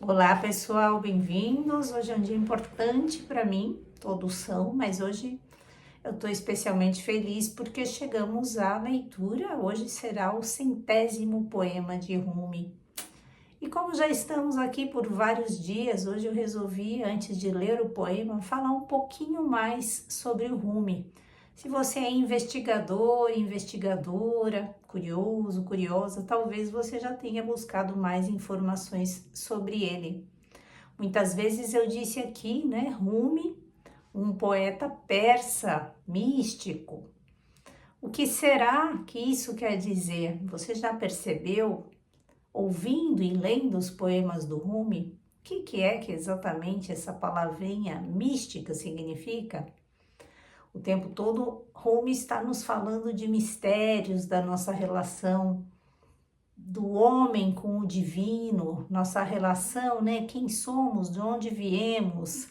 Olá pessoal, bem-vindos. Hoje é um dia importante para mim, todos são, mas hoje eu estou especialmente feliz porque chegamos à leitura. Hoje será o 100º poema de Rumi. E como já estamos aqui por vários dias, hoje eu resolvi, antes de ler o poema, falar um pouquinho mais sobre o Rumi. Se você é investigador, investigadora, curioso, curiosa, talvez você já tenha buscado mais informações sobre ele. Muitas vezes eu disse aqui, né, Rumi, um poeta persa, místico. O que será que isso quer dizer? Você já percebeu, ouvindo e lendo os poemas do Rumi, o que é que exatamente essa palavrinha mística significa? O tempo todo, Rumi está nos falando de mistérios da nossa relação do homem com o divino, nossa relação, né? Quem somos, de onde viemos,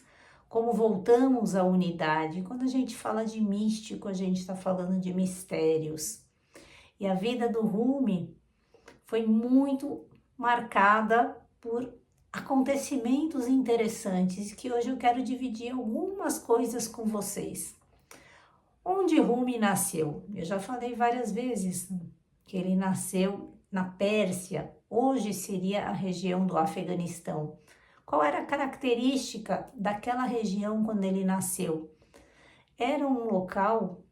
como voltamos à unidade. Quando a gente fala de místico, a gente está falando de mistérios. E a vida do Rumi foi muito marcada por acontecimentos interessantes que hoje eu quero dividir algumas coisas com vocês. Onde Rumi nasceu? Eu já falei várias vezes que ele nasceu na Pérsia, hoje seria a região do Afeganistão. Qual era a característica daquela região quando ele nasceu? Era um local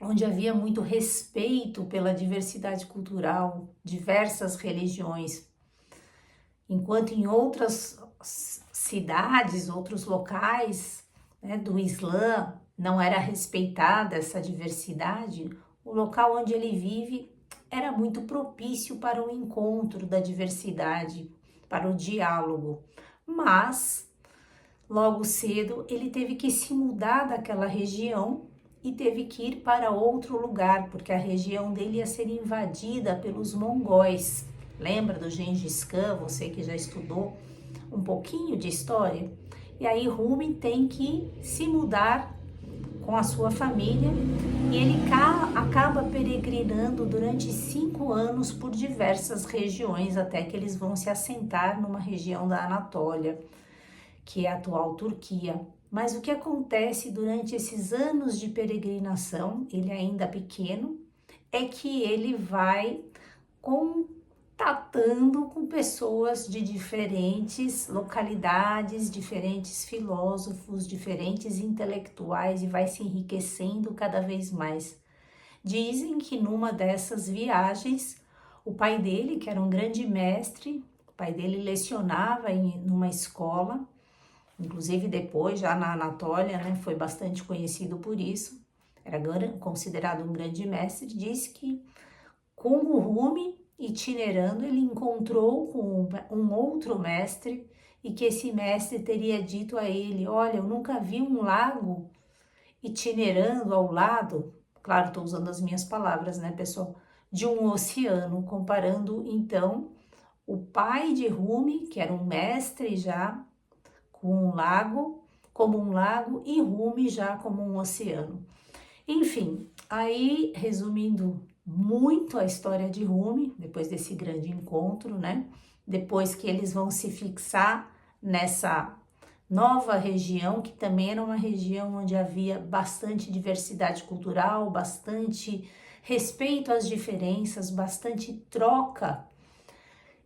onde havia muito respeito pela diversidade cultural, diversas religiões, enquanto em outras cidades, outros locais, né, do Islã, não era respeitada essa diversidade. O local onde ele vive era muito propício para o encontro da diversidade, para o diálogo. Mas, logo cedo, ele teve que se mudar daquela região e teve que ir para outro lugar, porque a região dele ia ser invadida pelos mongóis. Lembra do Gengis Khan, você que já estudou um pouquinho de história? E aí Rumi tem que se mudar com a sua família e ele acaba peregrinando durante 5 anos por diversas regiões até que eles vão se assentar numa região da Anatólia, que é a atual Turquia. Mas o que acontece durante esses anos de peregrinação, ele ainda pequeno, é que ele vai contatando com pessoas de diferentes localidades, diferentes filósofos, diferentes intelectuais e vai se enriquecendo cada vez mais. Dizem que numa dessas viagens, o pai dele, que era um grande mestre, o pai dele lecionava numa escola, inclusive depois, já na Anatólia, né, foi bastante conhecido por isso, era considerado um grande mestre, disse que com o Rumi itinerando, ele encontrou com um outro mestre e que esse mestre teria dito a ele: olha, eu nunca vi um lago itinerando ao lado, claro, estou usando as minhas palavras, né, pessoal, de um oceano, comparando então o pai de Rumi, que era um mestre já, com um lago, como um lago, e Rumi já como um oceano. Enfim, aí, resumindo muito a história de Rumi, depois desse grande encontro, né? Depois que eles vão se fixar nessa nova região, que também era uma região onde havia bastante diversidade cultural, bastante respeito às diferenças, bastante troca.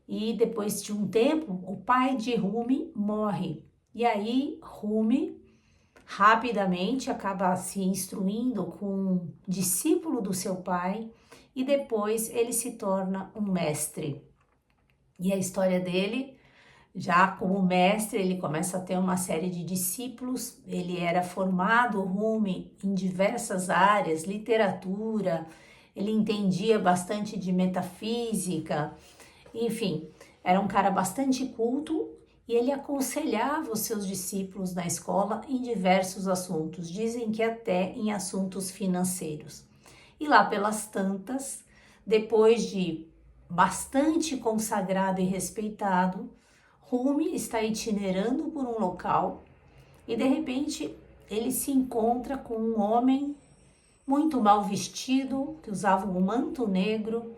E depois de um tempo, o pai de Rumi morre. E aí, Rumi rapidamente acaba se instruindo com um discípulo do seu pai e depois ele se torna um mestre. E a história dele, já como mestre, ele começa a ter uma série de discípulos. Ele era formado, Rumi, em diversas áreas, literatura, ele entendia bastante de metafísica, enfim, era um cara bastante culto e ele aconselhava os seus discípulos na escola em diversos assuntos, dizem que até em assuntos financeiros. E lá pelas tantas, depois de bastante consagrado e respeitado, Rumi está itinerando por um local e de repente ele se encontra com um homem muito mal vestido, que usava um manto negro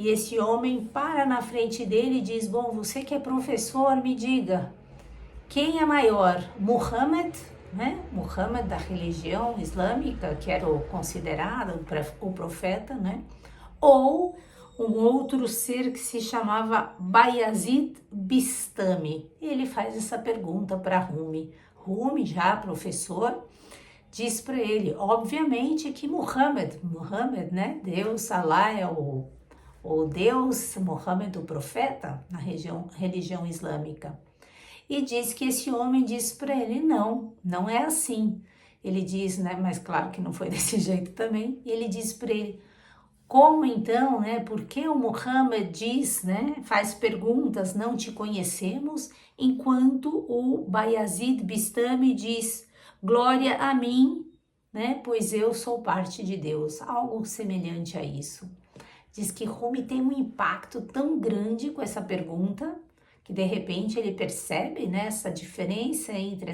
E esse homem para na frente dele e diz: bom, você que é professor, me diga, quem é maior, Muhammad, né? Muhammad da religião islâmica, que era considerado o profeta, né? Ou um outro ser que se chamava Bayazid Bistami. Ele faz essa pergunta para Rumi. Rumi, já professor, diz para ele, obviamente, que Muhammad, né? Deus, Allah é o Deus, Muhammad, o profeta, na religião islâmica. E diz que esse homem disse para ele, não é assim. Ele diz, né? Mas claro que não foi desse jeito também. E ele diz para ele, como então, né? Por que o Muhammad diz, né? Faz perguntas, não te conhecemos, enquanto o Bayazid Bistami diz, glória a mim, né? Pois eu sou parte de Deus. Algo semelhante a isso. Diz que Rumi tem um impacto tão grande com essa pergunta, que de repente ele percebe, né, essa diferença entre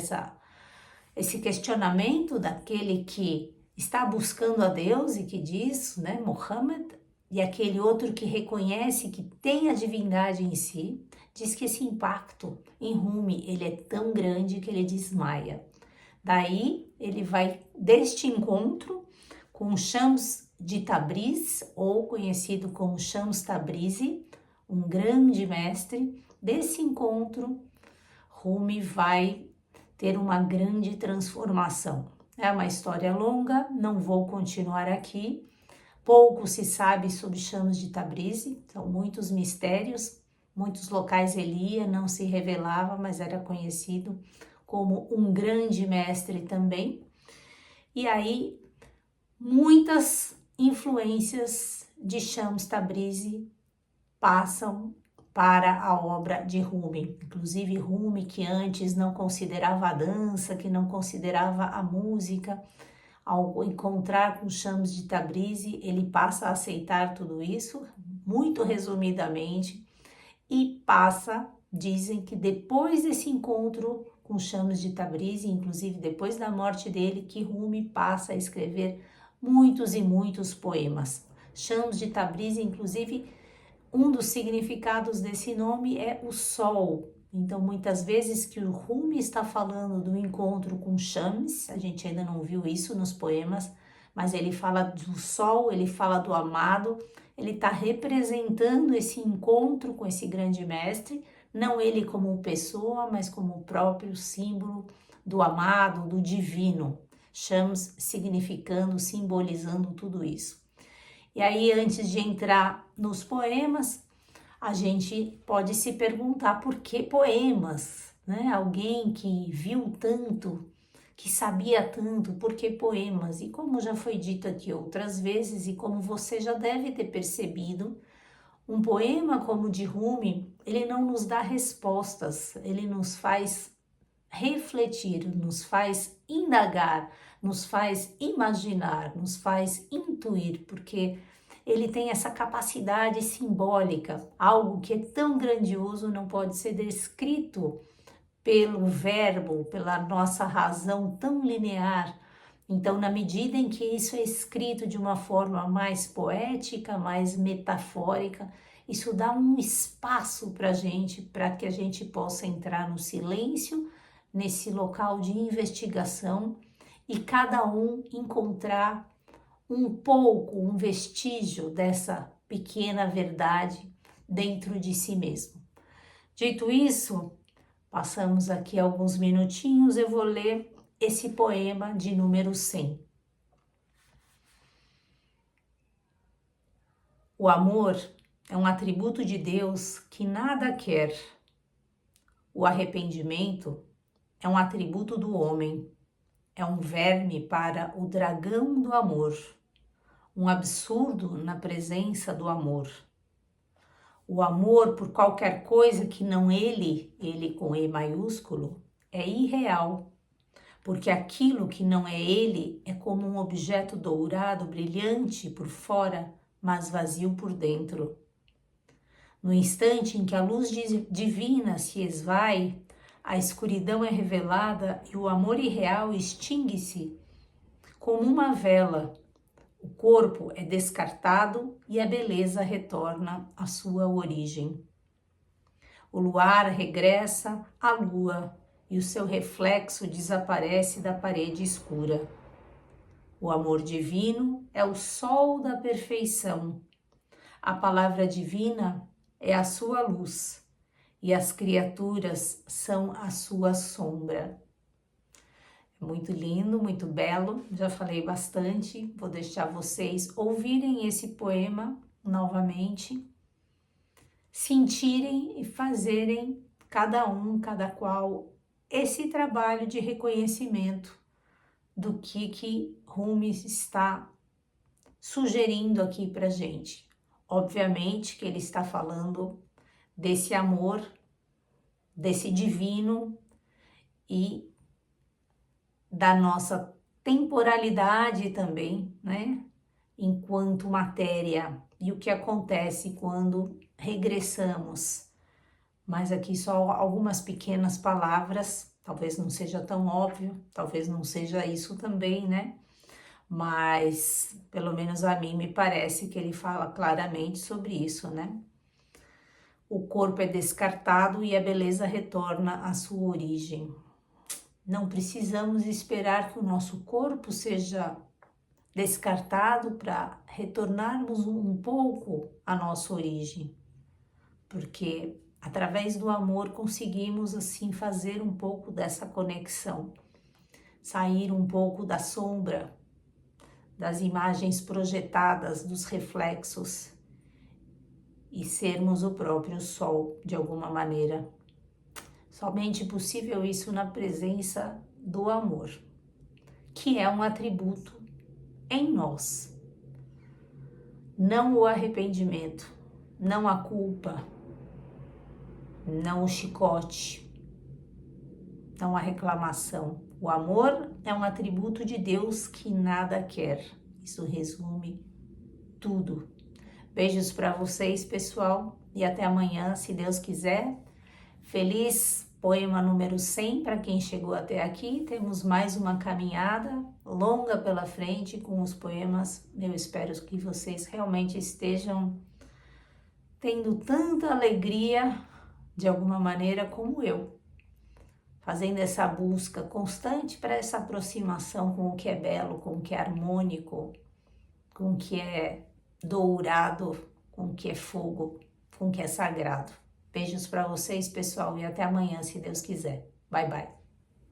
esse questionamento daquele que está buscando a Deus e que diz, né, Muhammad, e aquele outro que reconhece que tem a divindade em si. Diz que esse impacto em Rumi, ele é tão grande que ele desmaia. Daí ele vai deste encontro com Shams de Tabriz, ou conhecido como Shams Tabrizi, um grande mestre. Desse encontro, Rumi vai ter uma grande transformação. É uma história longa, não vou continuar aqui. Pouco se sabe sobre Shams de Tabrizi, são muitos mistérios, muitos locais ele ia, não se revelava, mas era conhecido como um grande mestre também. E aí, muitas influências de Shams Tabrizi passam para a obra de Rumi. Inclusive Rumi, que antes não considerava a dança, que não considerava a música, ao encontrar com Shams de Tabrizi, ele passa a aceitar tudo isso, muito resumidamente, e passa, dizem que depois desse encontro com Shams de Tabrizi, inclusive depois da morte dele, que Rumi passa a escrever muitos e muitos poemas. Shams de Tabrizi, inclusive, um dos significados desse nome é o sol. Então, muitas vezes que o Rumi está falando do encontro com Shams, a gente ainda não viu isso nos poemas, mas ele fala do sol, ele fala do amado, ele está representando esse encontro com esse grande mestre, não ele como pessoa, mas como o próprio símbolo do amado, do divino. Shams significando, simbolizando tudo isso. E aí, antes de entrar nos poemas, a gente pode se perguntar por que poemas, né? Alguém que viu tanto, que sabia tanto, por que poemas? E como já foi dito aqui outras vezes, e como você já deve ter percebido, um poema como o de Rumi, ele não nos dá respostas, ele nos faz refletir, nos faz indagar, nos faz imaginar, nos faz intuir, porque ele tem essa capacidade simbólica, algo que é tão grandioso não pode ser descrito pelo verbo, pela nossa razão tão linear. Então, na medida em que isso é escrito de uma forma mais poética, mais metafórica, isso dá um espaço para que a gente possa entrar no silêncio, nesse local de investigação, e cada um encontrar um pouco, um vestígio dessa pequena verdade dentro de si mesmo. Dito isso, passamos aqui alguns minutinhos, eu vou ler esse poema de número 100. O amor é um atributo de Deus que nada quer. O arrependimento é um atributo do homem. É um verme para o dragão do amor. Um absurdo na presença do amor. O amor por qualquer coisa que não ele com E maiúsculo, é irreal. Porque aquilo que não é ele é como um objeto dourado, brilhante por fora, mas vazio por dentro. No instante em que a luz divina se esvai, a escuridão é revelada e o amor irreal extingue-se como uma vela, O corpo é descartado e a beleza retorna à sua origem. O luar regressa à lua e o seu reflexo desaparece da parede escura. O amor divino é o sol da perfeição. A palavra divina é a sua luz e as criaturas são a sua sombra. É muito lindo, muito belo, já falei bastante, vou deixar vocês ouvirem esse poema novamente, sentirem e fazerem cada qual, esse trabalho de reconhecimento do que Rumi está sugerindo aqui pra gente. Obviamente que ele está falando desse amor, desse divino e da nossa temporalidade também, né? Enquanto matéria e o que acontece quando regressamos. Mas aqui só algumas pequenas palavras, talvez não seja tão óbvio, talvez não seja isso também, né? Mas pelo menos a mim me parece que ele fala claramente sobre isso, né? O corpo é descartado e a beleza retorna à sua origem. Não precisamos esperar que o nosso corpo seja descartado para retornarmos um pouco à nossa origem, porque através do amor conseguimos assim fazer um pouco dessa conexão, sair um pouco da sombra, das imagens projetadas, dos reflexos e sermos o próprio sol de alguma maneira. Somente possível isso na presença do amor, que é um atributo em nós. Não o arrependimento, não a culpa, não o chicote, não a reclamação. O amor é um atributo de Deus que nada quer. Isso resume tudo. Beijos para vocês, pessoal, e até amanhã, se Deus quiser. Feliz poema número 100 para quem chegou até aqui. Temos mais uma caminhada longa pela frente com os poemas. Eu espero que vocês realmente estejam tendo tanta alegria, de alguma maneira, como eu, fazendo essa busca constante para essa aproximação com o que é belo, com o que é harmônico, com o que é dourado, com o que é fogo, com o que é sagrado. Beijos para vocês, pessoal, e até amanhã, se Deus quiser. Bye, bye.